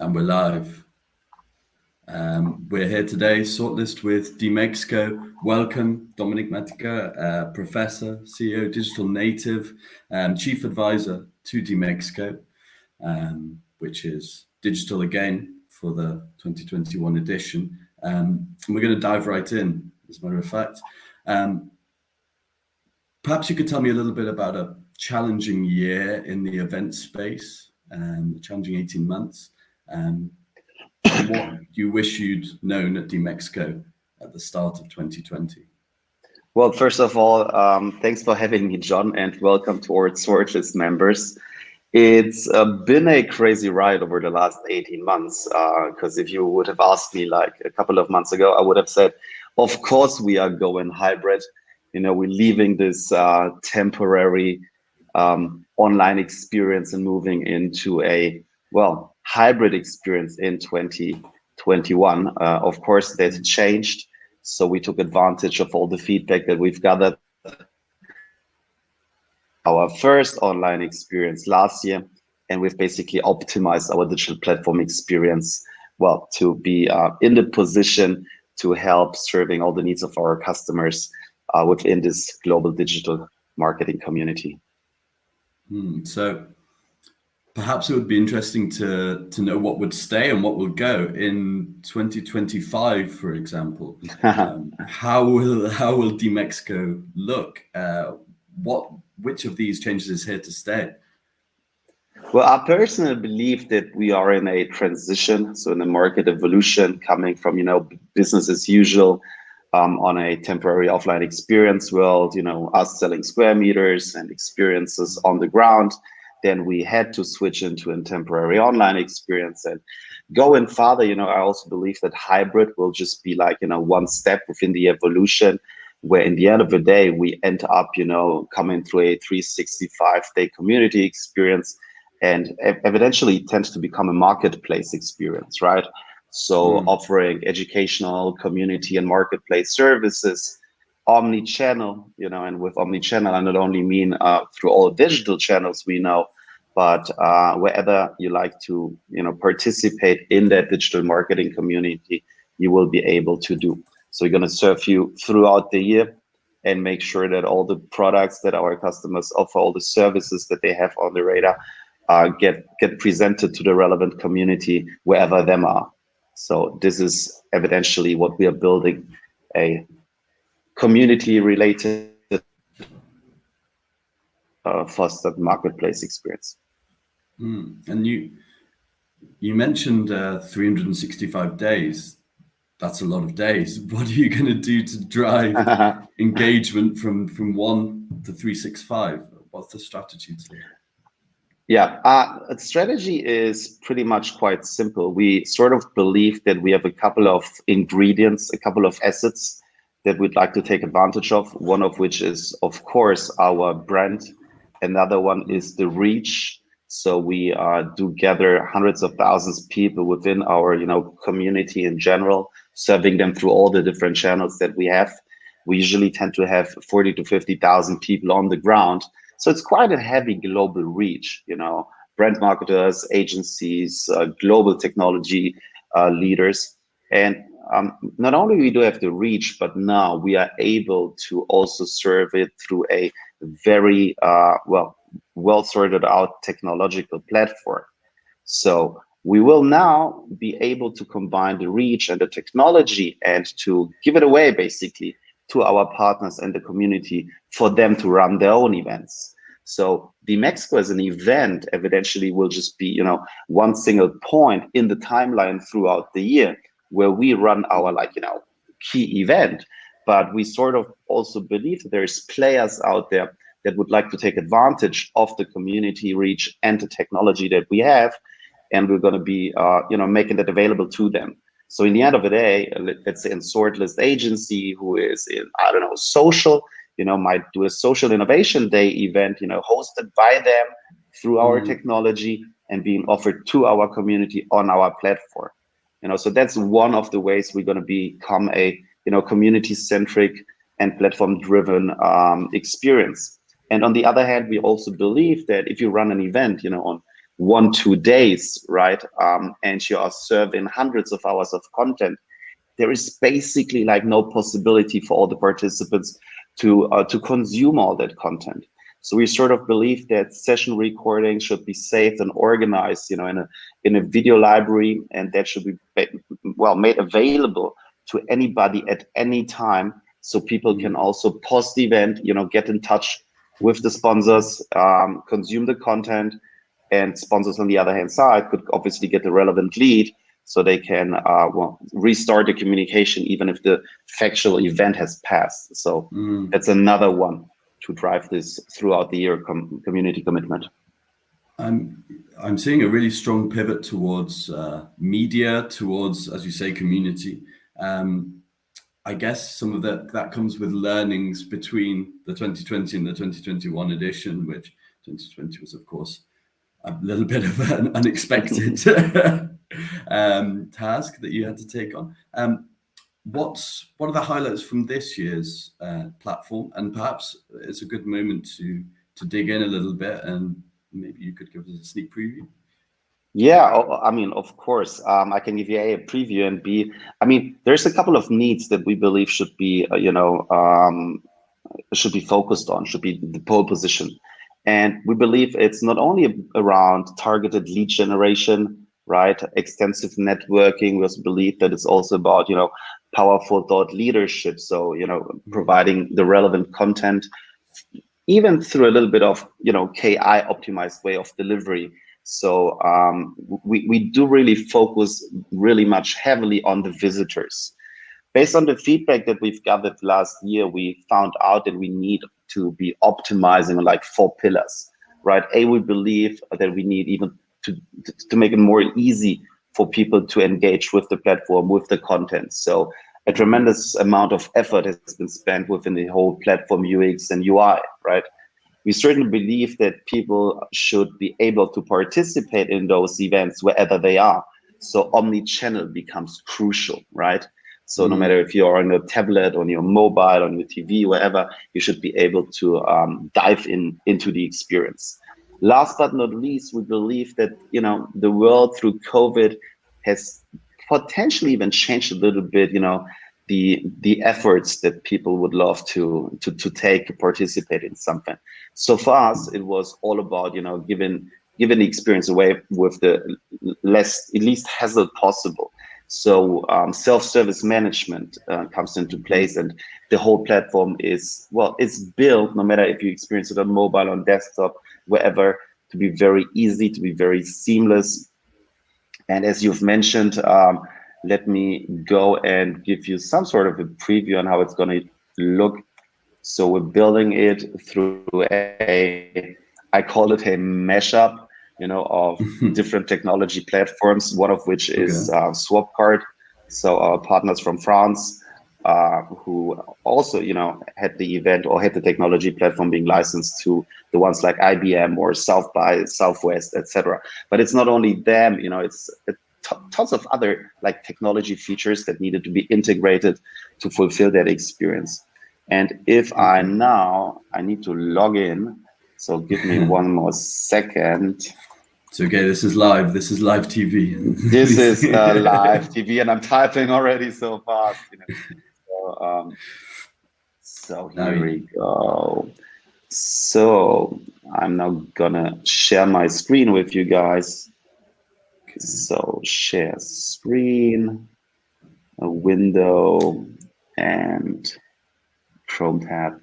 And we're live. We're here today, Sortlist with DMEXCO. Welcome, Dominik Professor, CEO, Digital Native, Chief Advisor to DMEXCO, which is digital again for the 2021 edition. And we're going to dive right in, as a matter of fact. Perhaps you could tell me a little bit about a challenging year in the event space, challenging 18 months. What you wish you'd known at DMEXCO at the start of 2020? Well, first of all, thanks for having me, John, and welcome to our Sortlist members. It's been a crazy ride over the last 18 months, because if you would have asked me like a couple of months ago, I would have said, of course we are going hybrid. You know, we're leaving this temporary online experience and moving into a, well, hybrid experience in 2021. Of course, that's changed. So we took advantage of all the feedback that we've gathered. Our first online experience last year, and we've basically optimized our digital platform experience, well, to be in the position to help serving all the needs of our customers within this global digital marketing community. So perhaps it would be interesting to know what would stay and what will go in 2025, for example. How will DMEXCO look? Which of these changes is here to stay? Well, I personally believe that we are in a transition, so in a market evolution, coming from business as usual on a temporary offline experience world, us selling square meters and experiences on the ground. Then we had to switch into a temporary online experience and going further. I also believe that hybrid will just be like, one step within the evolution, where in the end of the day, we end up, coming through a 365-day community experience, and eventually it tends to become a marketplace experience, right? So offering educational, community, and marketplace services, omni-channel, and with omni-channel, I not only mean through all digital channels we know, but wherever you like to, participate in that digital marketing community, you will be able to do. So we're going to serve you throughout the year and make sure that all the products that our customers offer, all the services that they have on the radar, get presented to the relevant community wherever them are. So this is evidentially what we are building, a community-related fostered marketplace experience. And you mentioned 365 days. That's a lot of days. What are you going to do to drive engagement from 1 to 365? What's the strategy today? Yeah, the strategy is pretty much quite simple. We sort of believe that we have a couple of ingredients, a couple of assets that we'd like to take advantage of. One of which is, of course, our brand. Another one is the reach. So we do gather hundreds of thousands of people within our community in general, serving them through all the different channels that we have. We usually tend to have 40 to 50,000 people on the ground. So it's quite a heavy global reach, brand marketers, agencies, global technology leaders. And not only we do have the reach, but now we are able to also serve it through a very well sorted out technological platform. So we will now be able to combine the reach and the technology and to give it away basically to our partners and the community for them to run their own events. So DMEXCO as an event evidently will just be, one single point in the timeline throughout the year where we run our key event. But we sort of also believe that there's players out there that would like to take advantage of the community reach and the technology that we have, and we're going to be, making that available to them. So in the end of the day, let's say a Sortlist agency who is in, social, might do a social innovation day event, hosted by them through our technology and being offered to our community on our platform. So that's one of the ways we're going to become a, community-centric and platform-driven experience. And on the other hand, we also believe that if you run an event, on 1-2 days, right? And you are serving hundreds of hours of content, there is basically like no possibility for all the participants to consume all that content. So we sort of believe that session recording should be saved and organized, in a video library, and that should be made available to anybody at any time, so people can also post the event, get in touch with the sponsors, consume the content, and sponsors on the other hand side could obviously get the relevant lead, so they can restart the communication even if the factual event has passed. So that's another one to drive this throughout the year community commitment. I'm seeing a really strong pivot towards media, towards, as you say, community. I guess some of that comes with learnings between the 2020 and the 2021 edition, which 2020 was, of course, a little bit of an unexpected task that you had to take on. What are the highlights from this year's platform? And perhaps it's a good moment to dig in a little bit, and maybe you could give us a sneak preview. Yeah, I mean, of course, I can give you A, preview, and B, I mean, there's a couple of needs that we believe should be, should be focused on, should be the pole position. And we believe it's not only around targeted lead generation, right? Extensive networking. We also believe that it's also about, powerful thought leadership. So, providing the relevant content, even through a little bit of, KI optimized way of delivery. So we do really focus really much heavily on the visitors. Based on the feedback that we've gathered last year, we found out that we need to be optimizing on like 4 pillars, right? A, we believe that we need even to make it more easy for people to engage with the platform, with the content. So a tremendous amount of effort has been spent within the whole platform UX and UI, right? We certainly believe that people should be able to participate in those events wherever they are. So omni-channel becomes crucial, right? So no matter if you're on your tablet, on your mobile, on your TV, wherever, you should be able to dive into the experience. Last but not least, we believe that the world through COVID has potentially even changed a little bit, the efforts that people would love to take to participate in something. So for us, it was all about giving the experience away with the least hassle possible. So self-service management comes into place, and the whole platform is, it's built, no matter if you experience it on mobile, on desktop, wherever, to be very easy, to be very seamless. And as you've mentioned, let me go and give you some sort of a preview on how it's going to look. So we're building it through I call it a mashup, of different technology platforms, one of which is Swapcard. So our partners from France, who also, had the event or had the technology platform being licensed to the ones like IBM or South by Southwest, etc. But it's not only them, it's tons of other like technology features that needed to be integrated to fulfill that experience. And if I need to log in, so give me one more second. It's okay. This is live. This is live TV. This is live TV, and I'm typing already so fast. So here we go. So I'm now gonna share my screen with you guys. So share screen, a window, and Chrome tab,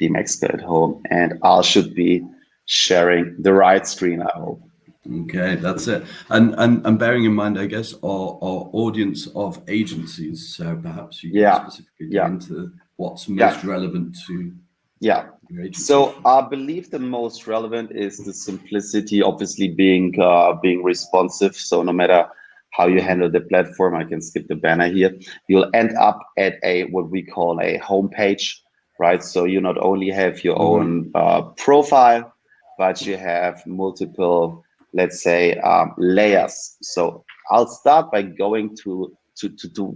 DMEXCO at home, and I should be sharing the right screen, I hope. Okay, that's it. And bearing in mind, I guess, our audience of agencies, so perhaps you can specifically get into what's most relevant to your agency. So I believe the most relevant is the simplicity, obviously being responsive. So no matter how you handle the platform, I can skip the banner here, you'll end up at what we call a homepage, right? So you not only have your own profile, but you have multiple, let's say, layers. So I'll start by going to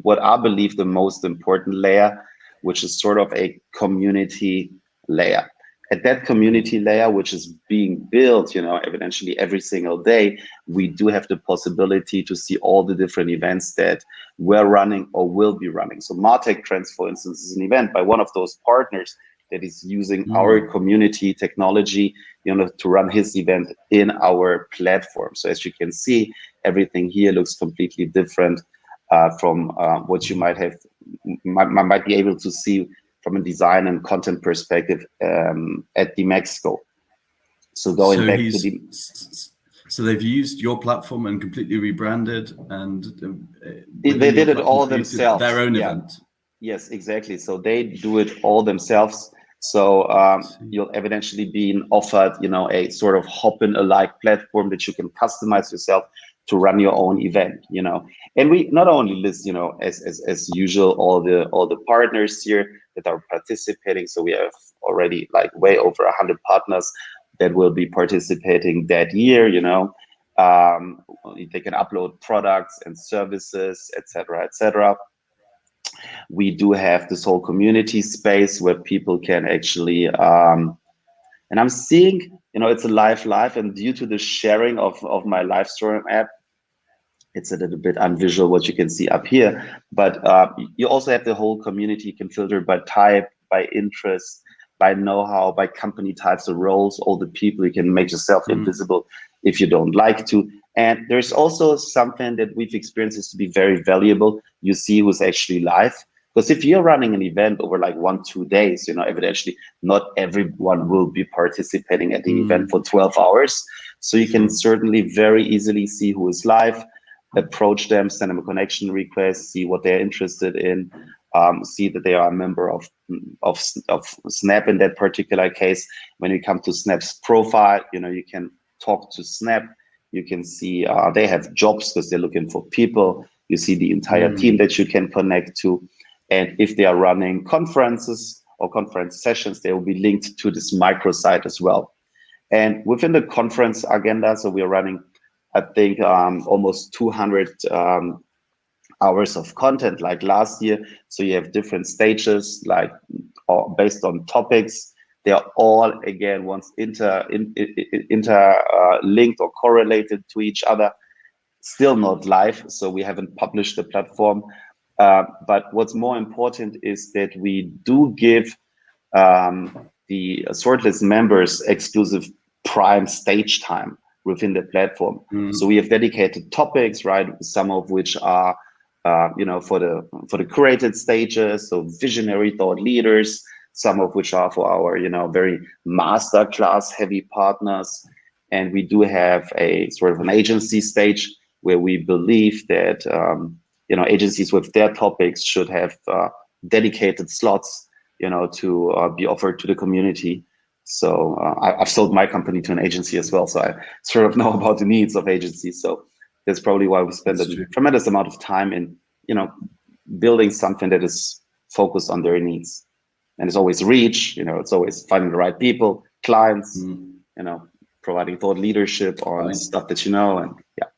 what I believe the most important layer, which is sort of a community layer. at that community layer, which is being built, evidently every single day, we do have the possibility to see all the different events that we're running or will be running. So Martech Trends, for instance, is an event by one of those partners that is using our community technology, to run his event in our platform. So as you can see, everything here looks completely different from what you might be able to see from a design and content perspective at DMEXCO. So going back to the... So they've used your platform and completely rebranded, and they did it all themselves. Their own event. Yes, exactly. So they do it all themselves. So you'll eventually be offered, a sort of Hopin-alike platform that you can customize yourself to run your own event, And we not only list, as usual, all the partners here that are participating. So we have already like way over 100 partners that will be participating that year, They can upload products and services, etc., etc. We do have this whole community space where people can actually, and I'm seeing, it's a live, and due to the sharing of my live stream app, it's a little bit unvisual what you can see up here, but you also have the whole community. You can filter by type, by interest, by know-how, by company types of roles, all the people. You can make yourself invisible if you don't like to. And there's also something that we've experienced is to be very valuable. You see who's actually live. Because if you're running an event over like 1-2 days, evidently not everyone will be participating at the event for 12 hours. So you can certainly very easily see who is live, approach them, send them a connection request, see what they're interested in, see that they are a member of Snap in that particular case. When you come to Snap's profile, you can talk to Snap. You can see they have jobs because they're looking for people. You see the entire team that you can connect to. And if they are running conferences or conference sessions, they will be linked to this microsite as well. And within the conference agenda, so we are running, I think, almost 200 hours of content like last year. So you have different stages, like based on topics. They are all, again, once interlinked or correlated to each other. Still not live, so we haven't published the platform. But what's more important is that we do give the Sortlist members exclusive prime stage time within the platform. So we have dedicated topics, right? Some of which are, for the curated stages, so visionary thought leaders. Some of which are for our, very masterclass heavy partners. And we do have a sort of an agency stage where we believe that, agencies with their topics should have dedicated slots, to be offered to the community. So I've sold my company to an agency as well, so I sort of know about the needs of agencies. So that's probably why we spend a tremendous amount of time in, building something that is focused on their needs. And it's always reach, it's always finding the right people, clients, providing thought leadership on stuff that and yeah.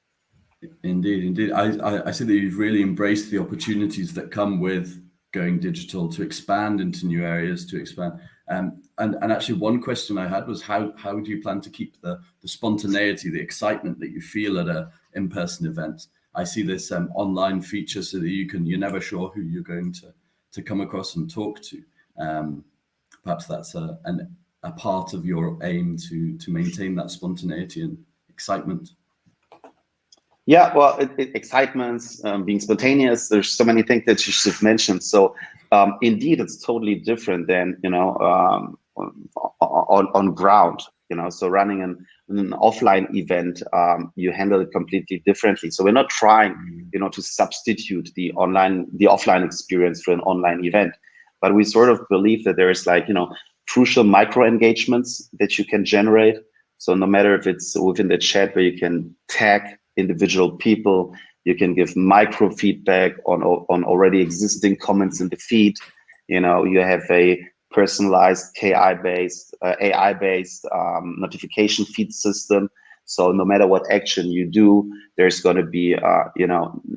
Indeed. I see that you've really embraced the opportunities that come with going digital to expand into new areas, to expand. And actually, one question I had was how do you plan to keep the spontaneity, the excitement that you feel at a in-person event? I see this online feature so that you're never sure who you're going to come across and talk to. Perhaps that's a part of your aim to maintain that spontaneity and excitement. Yeah, well, excitement's being spontaneous. There's so many things that you should mention. So indeed, it's totally different than on ground. So running an offline event, you handle it completely differently. So we're not trying, to substitute the offline experience for an online event, but we sort of believe that there is crucial micro engagements that you can generate. So no matter if it's within the chat where you can tag individual people, you can give micro feedback on already existing comments in the feed. You have a personalized AI-based notification feed system. So no matter what action you do, there's going to be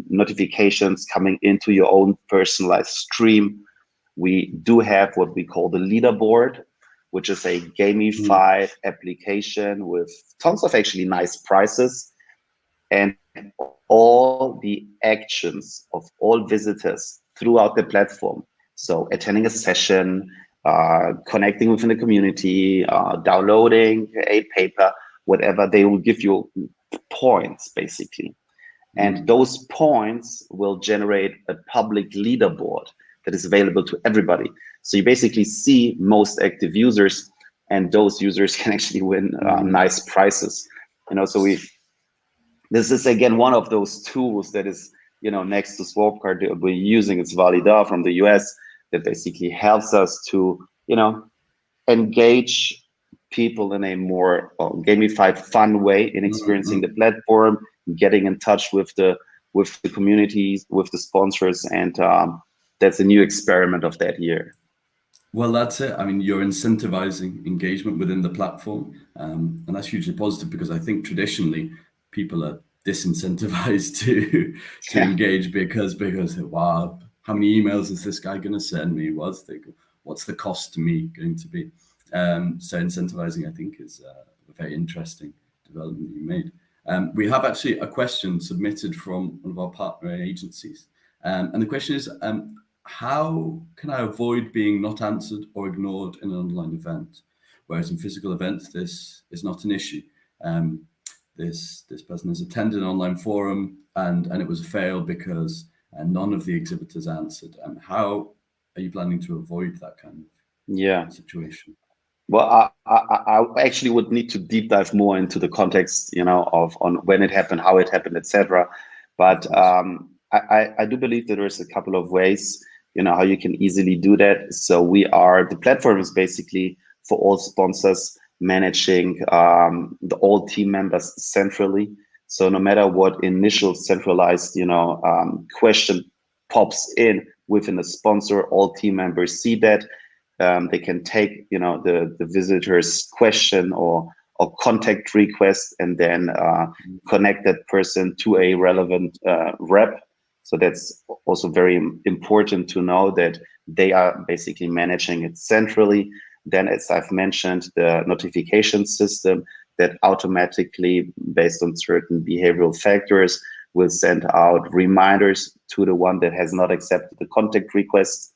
notifications coming into your own personalized stream. We do have what we call the leaderboard. which is a gamified application with tons of actually nice prizes, and all the actions of all visitors throughout the platform. So attending a session, connecting within the community, downloading a paper, whatever, they will give you points basically. And those points will generate a public leaderboard that is available to everybody. So you basically see most active users, and those users can actually win nice prizes. So this is again one of those tools that is, next to Swapcard that we're using. It's Valida from the US that basically helps us to, engage people in a more gamified, fun way in experiencing the platform, getting in touch with the communities, with the sponsors, and that's a new experiment of that year. Well, that's it. I mean, you're incentivizing engagement within the platform, and that's hugely positive, because I think traditionally people are disincentivized to engage because wow, how many emails is this guy going to send me? What's the cost to me going to be? So incentivizing, I think, is a very interesting development you made. We have actually a question submitted from one of our partner agencies, and the question is, how can I avoid being not answered or ignored in an online event? Whereas in physical events, this is not an issue. This person has attended an online forum and it was a fail because none of the exhibitors answered. How are you planning to avoid that kind of situation? Well, I actually would need to deep dive more into the context, on when it happened, how it happened, etc. But I do believe that there's a couple of ways, how you can easily do that. So the platform is basically for all sponsors managing all team members centrally. So no matter what initial centralized, question pops in within a sponsor, all team members see that. They can take, the visitor's question or contact request and then connect that person to a relevant rep. So that's also very important to know that they are basically managing it centrally. Then, as I've mentioned, the notification system that automatically, based on certain behavioral factors, will send out reminders to the one that has not accepted the contact request.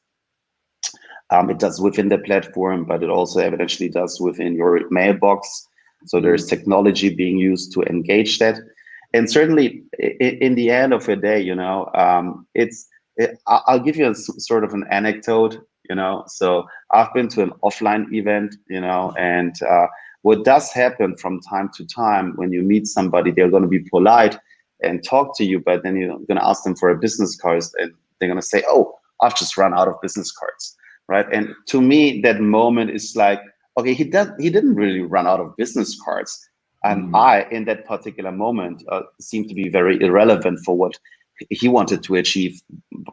It does within the platform, but it also eventually does within your mailbox. So there's technology being used to engage that. And certainly in the end of the day, I'll give you a sort of an anecdote, so I've been to an offline event, and what does happen from time to time when you meet somebody, they're going to be polite and talk to you, but then you're going to ask them for a business card and they're going to say, oh, I've just run out of business cards. Right. And to me, that moment is like, okay, he didn't really run out of business cards. And I, in that particular moment, seemed to be very irrelevant for what he wanted to achieve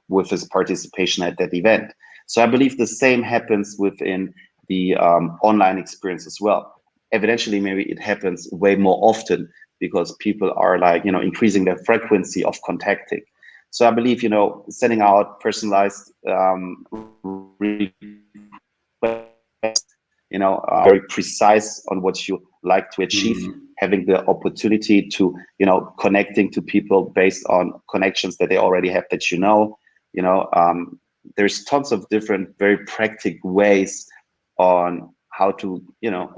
with his participation at that event. So I believe the same happens within the online experience as well. Evidently, maybe it happens way more often because people are like, increasing their frequency of contacting. So I believe, sending out personalized requests, very precise on what you like to achieve, having the opportunity to, connecting to people based on connections that they already have that there's tons of different very practical ways on how to,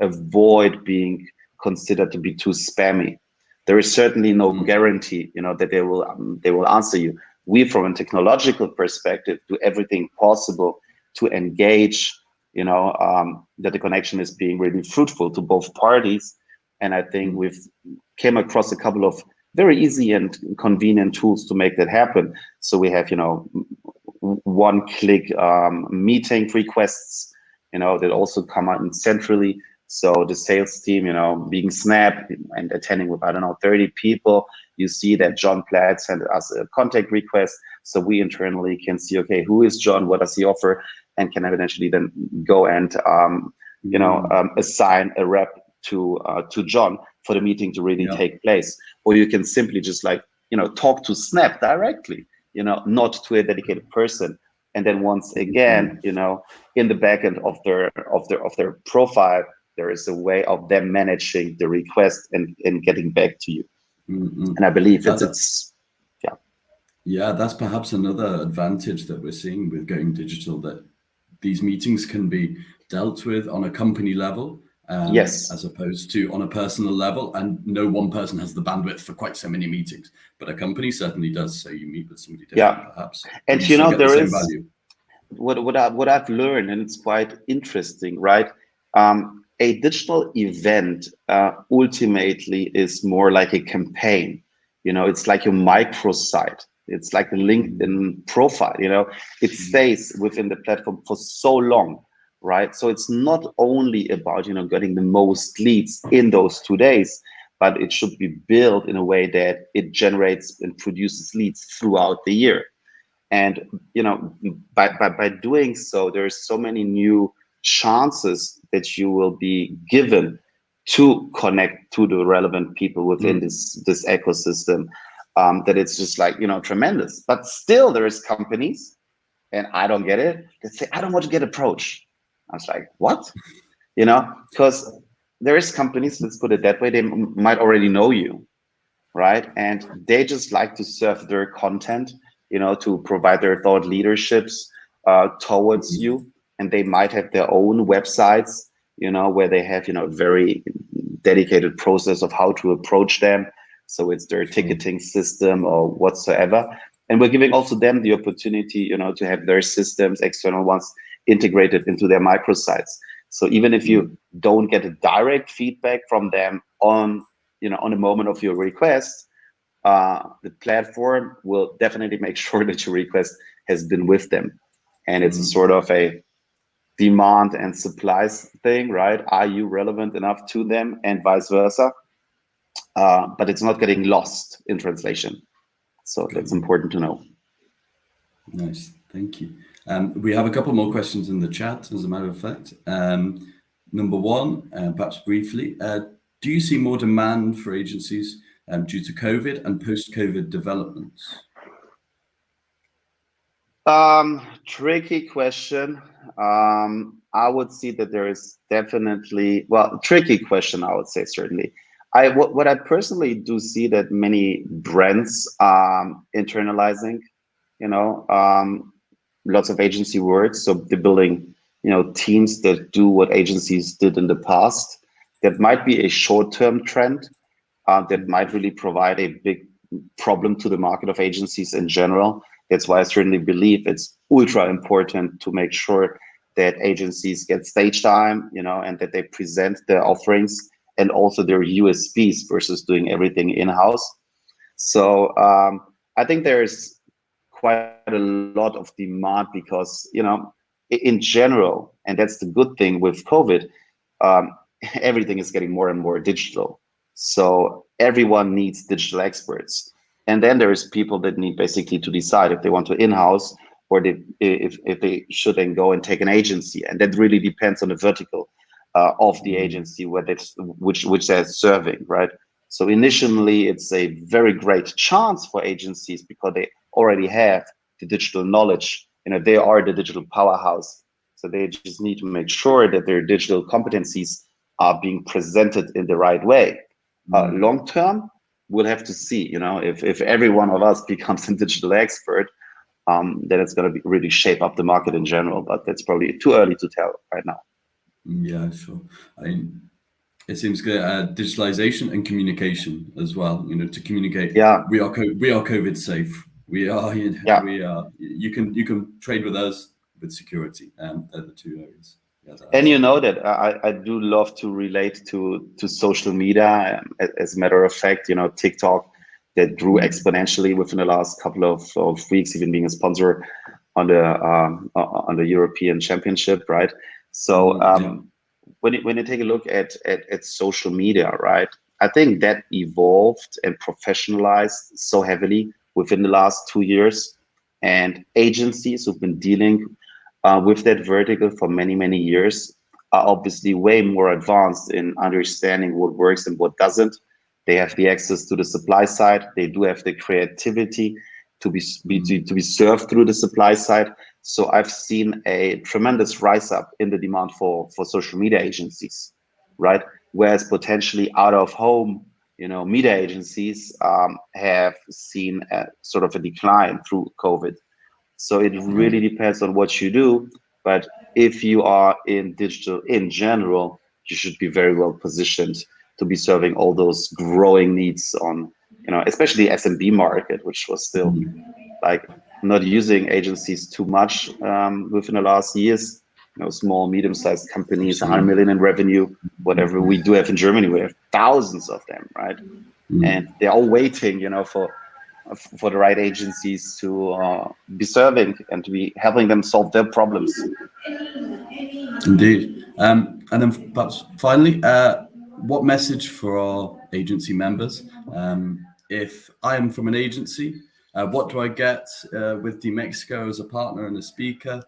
avoid being considered to be too spammy. There is certainly no guarantee, that they will answer you. We, from a technological perspective, do everything possible to engage, that the connection is being really fruitful to both parties. And I think we've came across a couple of very easy and convenient tools to make that happen. So we have, one-click meeting requests, that also come out centrally. So the sales team, being snapped and attending with, 30 people, you see that John Platt sent us a contact request. So we internally can see, okay, who is John? What does he offer? And can eventually then go and, assign a rep to John for the meeting to really take place. Or you can simply just talk to Snap directly, not to a dedicated person. And then once again, in the back end of their profile, there is a way of them managing the request and getting back to you. And I believe it's yeah. Yeah, that's perhaps another advantage that we're seeing with going digital, that these meetings can be dealt with on a company level, Yes. as opposed to on a personal level. And no one person has the bandwidth for quite so many meetings, but a company certainly does. So you meet with somebody different, perhaps, but And you still get the there same is value. what I've learned, and it's quite interesting, right? A digital event ultimately is more like a campaign. It's like a microsite. It's like a LinkedIn profile. It stays within the platform for so long, right? So it's not only about getting the most leads in those 2 days, but it should be built in a way that it generates and produces leads throughout the year. And by doing so, there's so many new chances that you will be given to connect to the relevant people within this ecosystem, that it's just like tremendous. But still, there is companies, and I don't get it, that say, I don't want to get approached. I was like, what? Because there is companies, let's put it that way, they might already know you, right? And they just like to serve their content, to provide their thought leaderships towards you. And they might have their own websites, where they have, a very dedicated process of how to approach them. So it's their ticketing system or whatsoever. And we're giving also them the opportunity, to have their systems, external ones, integrated into their microsites. So even if you don't get a direct feedback from them on a moment of your request, the platform will definitely make sure that your request has been with them. And it's a sort of a demand and supplies thing, right? Are you relevant enough to them, and vice versa? But it's not getting lost in translation. So that's important to know. Nice, thank you. We have a couple more questions in the chat, as a matter of fact. Number one, perhaps briefly, do you see more demand for agencies due to COVID and post-COVID developments? Tricky question. I would see that there is definitely, tricky question, I would say, certainly. What I personally do see that many brands internalizing, lots of agency work. So they're building, teams that do what agencies did in the past. That might be a short-term trend that might really provide a big problem to the market of agencies in general. That's why I certainly believe it's ultra important to make sure that agencies get stage time, and that they present their offerings and also their USPs versus doing everything in-house. So I think there's quite a lot of demand because, in general, and that's the good thing with COVID, everything is getting more and more digital. So everyone needs digital experts. And then there's people that need basically to decide if they want to in-house or if they should then go and take an agency. And that really depends on the vertical of the agency, which they're serving, right? So initially, it's a very great chance for agencies because they already have the digital knowledge. They are the digital powerhouse. So they just need to make sure that their digital competencies are being presented in the right way. Long term, we'll have to see, if every one of us becomes a digital expert, then it's going to really shape up the market in general. But that's probably too early to tell right now. Yeah, sure. It seems good. Digitalization and communication as well. To communicate. Yeah, we are COVID safe. We are. Yeah. We are. You can trade with us with security. They're the two areas. Yeah, and that I do love to relate to social media. As a matter of fact, TikTok, that grew exponentially within the last couple of weeks, even being a sponsor on the European Championship, right? So when you take a look at social media, right, I think that evolved and professionalized so heavily within the last 2 years, and agencies who've been dealing with that vertical for many, many years are obviously way more advanced in understanding what works and what doesn't. They have the access to the supply side. They do have the creativity to be served through the supply side. So I've seen a tremendous rise up in the demand for social media agencies, right? Whereas potentially out of home, media agencies have seen a sort of a decline through COVID. So it really depends on what you do. But if you are in digital in general, you should be very well positioned to be serving all those growing needs on, especially SMB market, which was still like not using agencies too much within the last years. Small, medium-sized companies, 100 million in revenue, whatever we do have in Germany, we have thousands of them, right? And they're all waiting, for the right agencies to be serving and to be helping them solve their problems. Indeed. And then perhaps finally, what message for our agency members? If I am from an agency, what do I get with DMEXCO as a partner and a speaker?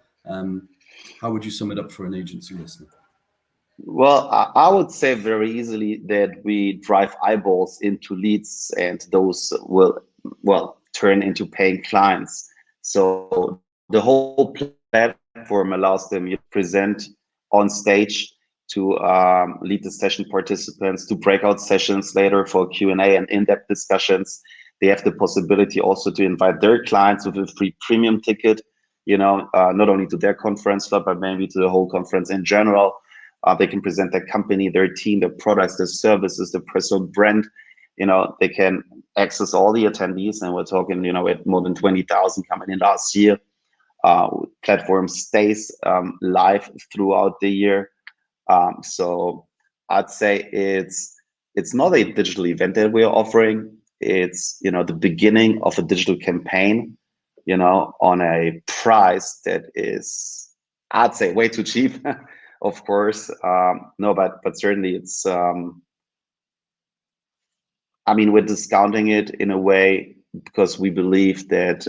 How would you sum it up for an agency listener? Well, I would say very easily that we drive eyeballs into leads, and those will, turn into paying clients. So the whole platform allows them to present on stage, to lead the session participants, to breakout sessions later for Q&A and in-depth discussions. They have the possibility also to invite their clients with a free premium ticket, not only to their conference, but maybe to the whole conference in general. They can present their company, their team, their products, their services, their personal brand. They can access all the attendees, and we're talking, we had more than 20,000 coming in last year. Platform stays live throughout the year. So I'd say it's not a digital event that we're offering. It's, the beginning of a digital campaign, on a price that is, I'd say, way too cheap. Of course, no, but certainly it's, we're discounting it in a way because we believe that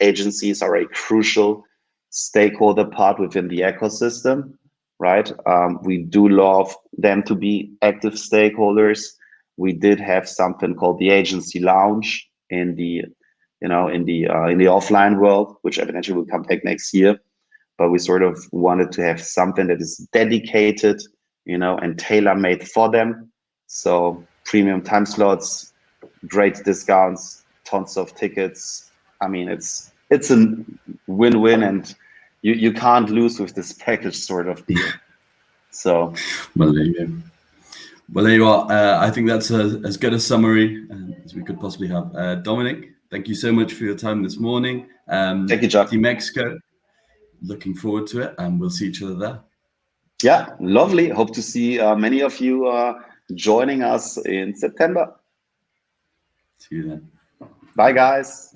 agencies are a crucial stakeholder part within the ecosystem, right? We do love them to be active stakeholders. We did have something called the agency lounge in the offline world, which eventually will come back next year. But we sort of wanted to have something that is dedicated, and tailor-made for them. So premium time slots, great discounts, tons of tickets. It's a win-win, and you can't lose with this package sort of deal. So, well, there you go. Well, there you are. I think that's as good a summary as we could possibly have. Dominik, thank you so much for your time this morning. Thank you, Jack. DMEXCO, looking forward to it, and we'll see each other there. Yeah, lovely. Hope to see many of you joining us in September. See you then. Bye, guys.